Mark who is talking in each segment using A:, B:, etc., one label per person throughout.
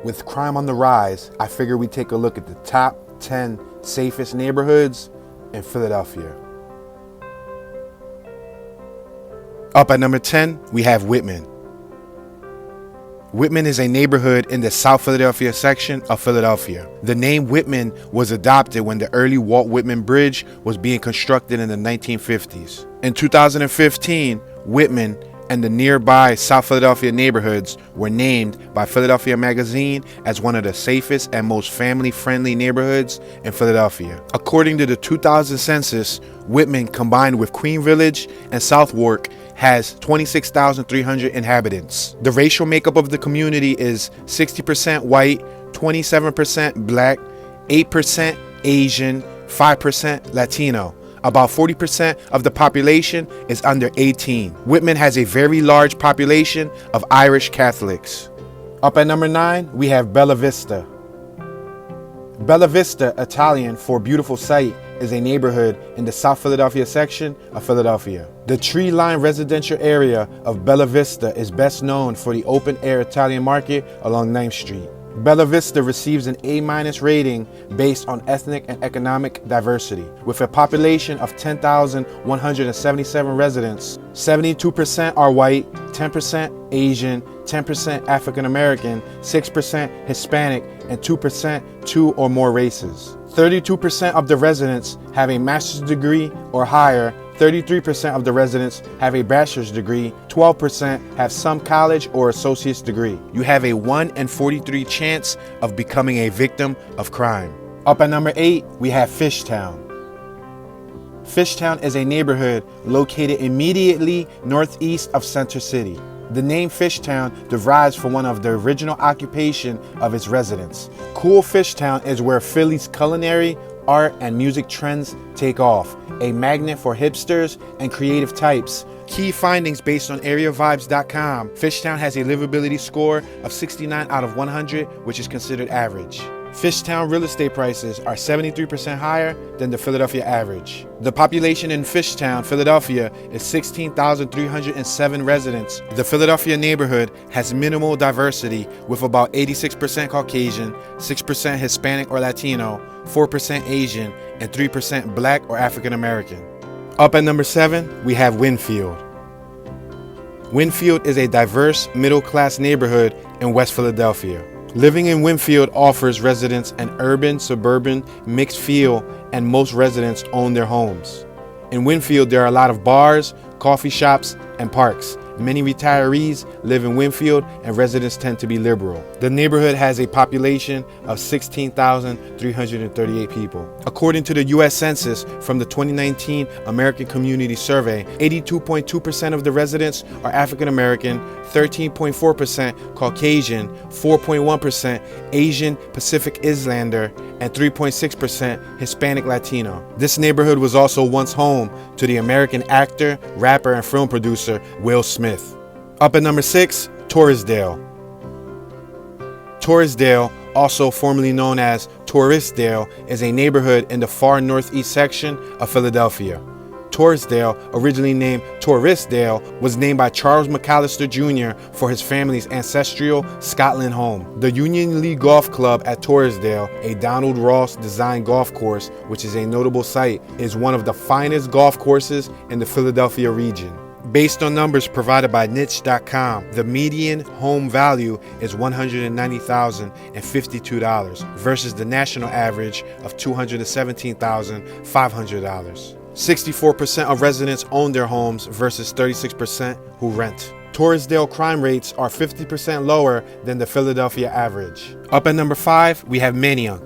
A: With crime on the rise, I figure we take a look at the top 10 safest neighborhoods in Philadelphia. Up at number 10, we have Whitman. Whitman is a neighborhood in the South Philadelphia section of Philadelphia. The name Whitman was adopted when the early Walt Whitman Bridge was being constructed in the 1950s. In 2015, Whitman and the nearby South Philadelphia neighborhoods were named by Philadelphia Magazine as one of the safest and most family-friendly neighborhoods in Philadelphia. According to the 2000 census, Whitman, combined with Queen Village and Southwark, has 26,300 inhabitants. The racial makeup of the community is 60% white, 27% black, 8% Asian, 5% Latino. About 40% of the population is under 18. Whitman has a very large population of Irish Catholics. Up at number 9, we have Bella Vista. Bella Vista, Italian for beautiful sight, is a neighborhood in the South Philadelphia section of Philadelphia. The tree-lined residential area of Bella Vista is best known for the open-air Italian market along 9th Street. Bella Vista receives an A- rating based on ethnic and economic diversity. With a population of 10,177 residents, 72% are white, 10% Asian, 10% African American, 6% Hispanic, and 2% two or more races. 32% of the residents have a master's degree or higher, 33% of the residents have a bachelor's degree, 12% have some college or associate's degree. You have a 1 in 43 chance of becoming a victim of crime. Up at number 8, we have Fishtown. Fishtown is a neighborhood located immediately northeast of Center City. The name Fishtown derives from one of the original occupation of its residents. Cool Fishtown is where Philly's culinary, art, and music trends take off, a magnet for hipsters and creative types. Key findings based on areavibes.com. Fishtown has a livability score of 69 out of 100, which is considered average. Fishtown real estate prices are 73% higher than the Philadelphia average. The population in Fishtown, Philadelphia, is 16,307 residents. The Philadelphia neighborhood has minimal diversity with about 86% Caucasian, 6% Hispanic or Latino, 4% Asian, and 3% Black or African American. Up at number 7, we have Winfield. Winfield is a diverse middle-class neighborhood in West Philadelphia. Living in Winfield offers residents an urban-suburban mixed feel, and most residents own their homes. In Winfield, there are a lot of bars, coffee shops, and parks. Many retirees live in Winfield, and residents tend to be liberal. The neighborhood has a population of 16,338 people. According to the U.S. Census from the 2019 American Community Survey, 82.2% of the residents are African American, 13.4% Caucasian, 4.1% Asian Pacific Islander, and 3.6% Hispanic Latino. This neighborhood was also once home to the American actor, rapper, and film producer Will Smith. Up at number 6, Torresdale. Torresdale, also formerly known as Torresdale, is a neighborhood in the far northeast section of Philadelphia. Torresdale, originally named Torresdale, was named by Charles McAllister Jr. for his family's ancestral Scotland home. The Union League Golf Club at Torresdale, a Donald Ross designed golf course, which is a notable site, is one of the finest golf courses in the Philadelphia region. Based on numbers provided by niche.com, the median home value is $190,052 versus the national average of $217,500. 64% of residents own their homes versus 36% who rent. Torresdale crime rates are 50% lower than the Philadelphia average. Up at number 5, we have Mantua.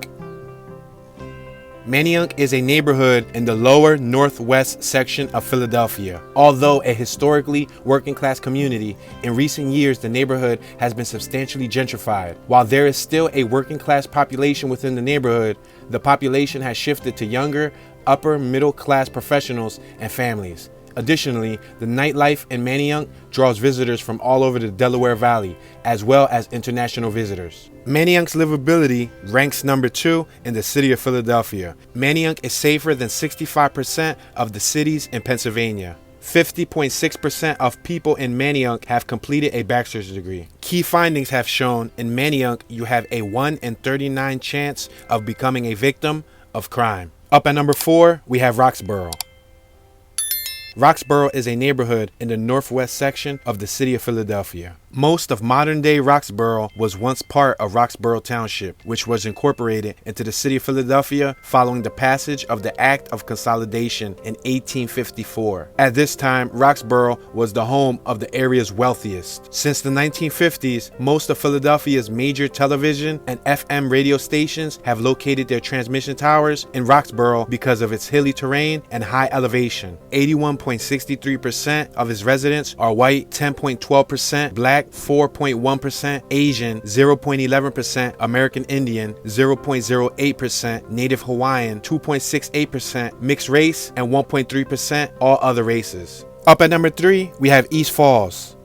A: Mantua is a neighborhood in the lower northwest section of Philadelphia. Although a historically working-class community, in recent years the neighborhood has been substantially gentrified. While there is still a working-class population within the neighborhood, the population has shifted to younger, upper middle-class professionals and families. Additionally, the nightlife in Mantua draws visitors from all over the Delaware Valley, as well as international visitors. Mantua's livability ranks number 2 in the city of Philadelphia. Mantua is safer than 65% of the cities in Pennsylvania. 50.6% of people in Manayunk have completed a bachelor's degree. Key findings have shown in Manayunk you have a 1 in 39 chance of becoming a victim of crime. Up at number 4, we have Roxboro. Roxboro is a neighborhood in the northwest section of the city of Philadelphia. Most of modern-day Roxboro was once part of Roxboro Township, which was incorporated into the city of Philadelphia following the passage of the Act of Consolidation in 1854. At this time, Roxboro was the home of the area's wealthiest. Since the 1950s, most of Philadelphia's major television and FM radio stations have located their transmission towers in Roxboro because of its hilly terrain and high elevation. 81.63% of its residents are white, 10.12% black, 4.1% Asian, 0.11% American Indian, 0.08% Native Hawaiian, 2.68% mixed race, and 1.3% all other races. Up at number 3, we have East Falls.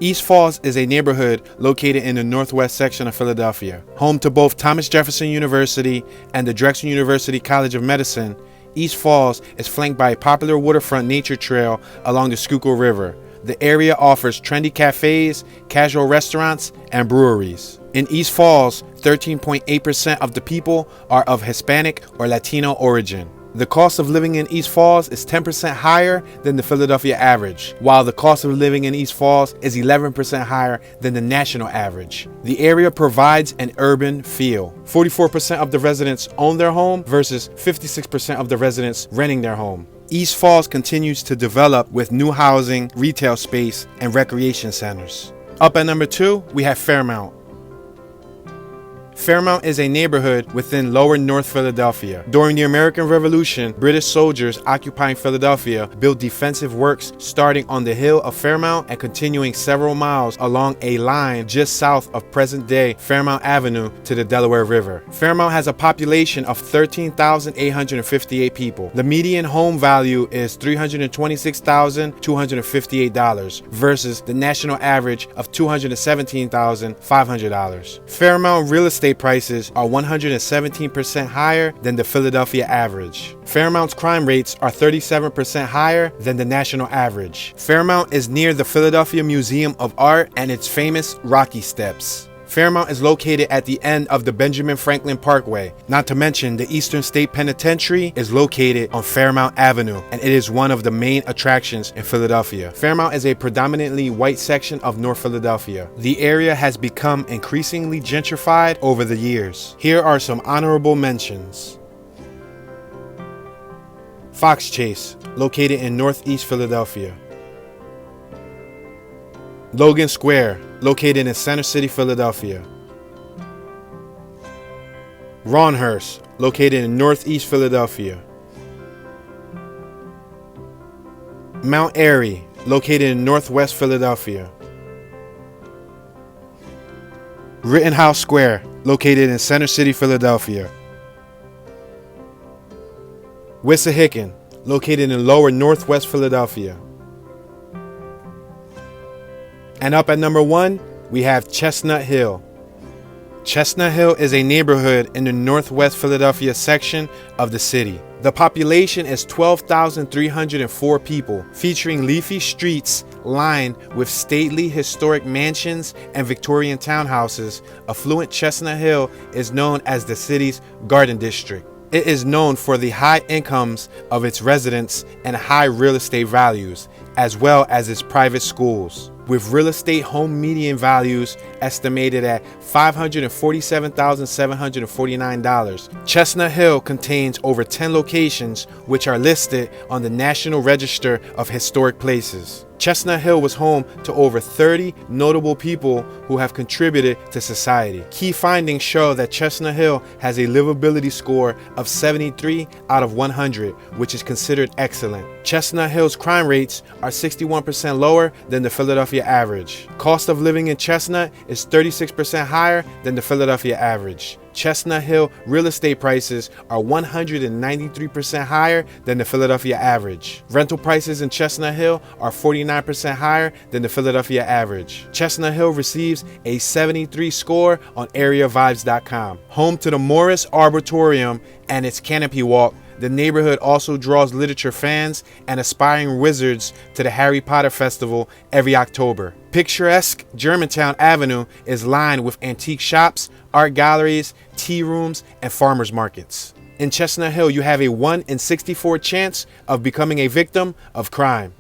A: East Falls is a neighborhood located in the northwest section of Philadelphia. Home to both Thomas Jefferson University and the Drexel University College of Medicine, East Falls is flanked by a popular waterfront nature trail along the Schuylkill River. The area offers trendy cafes, casual restaurants, and breweries. In East Falls, 13.8% of the people are of Hispanic or Latino origin. The cost of living in East Falls is 10% higher than the Philadelphia average, while the cost of living in East Falls is 11% higher than the national average. The area provides an urban feel. 44% of the residents own their home versus 56% of the residents renting their home. East Falls continues to develop with new housing, retail space, and recreation centers. Up at number 2, we have Fairmount. Fairmount is a neighborhood within lower North Philadelphia. During the American Revolution, British soldiers occupying Philadelphia built defensive works starting on the hill of Fairmount and continuing several miles along a line just south of present-day Fairmount Avenue to the Delaware River. Fairmount has a population of 13,858 people. The median home value is $326,258 versus the national average of $217,500. Fairmount real estate prices are 117% higher than the Philadelphia average. Fairmount's crime rates are 37% higher than the national average. Fairmount is near the Philadelphia Museum of Art and its famous Rocky Steps. Fairmount is located at the end of the Benjamin Franklin Parkway. Not to mention, the Eastern State Penitentiary is located on Fairmount Avenue, and it is one of the main attractions in Philadelphia. Fairmount is a predominantly white section of North Philadelphia. The area has become increasingly gentrified over the years. Here are some honorable mentions. Fox Chase, located in Northeast Philadelphia. Logan Square, located in Center City, Philadelphia. Ronhurst, located in Northeast Philadelphia. Mount Airy, located in Northwest Philadelphia. Rittenhouse Square, located in Center City, Philadelphia. Wissahickon, located in Lower Northwest Philadelphia. And up at number 1, we have Chestnut Hill. Chestnut Hill is a neighborhood in the northwest Philadelphia section of the city. The population is 12,304 people, featuring leafy streets lined with stately historic mansions and Victorian townhouses. Affluent Chestnut Hill is known as the city's Garden District. It is known for the high incomes of its residents and high real estate values, as well as its private schools. With real estate home median values estimated at $547,749. Chestnut Hill contains over 10 locations which are listed on the National Register of Historic Places. Chestnut Hill was home to over 30 notable people who have contributed to society. Key findings show that Chestnut Hill has a livability score of 73 out of 100, which is considered excellent. Chestnut Hill's crime rates are 61% lower than the Philadelphia average. Cost of living in Chestnut is 36% higher than the Philadelphia average. Chestnut Hill real estate prices are 193% higher than the Philadelphia average. Rental prices in Chestnut Hill are 49% higher than the Philadelphia average. Chestnut Hill receives a 73 score on AreaVibes.com. Home to the Morris Arboretum and its Canopy Walk, The neighborhood also draws literature fans and aspiring wizards to the Harry Potter Festival every October. Picturesque Germantown Avenue is lined with antique shops, art galleries, tea rooms, and farmers markets. In Chestnut Hill, you have a 1 in 64 chance of becoming a victim of crime.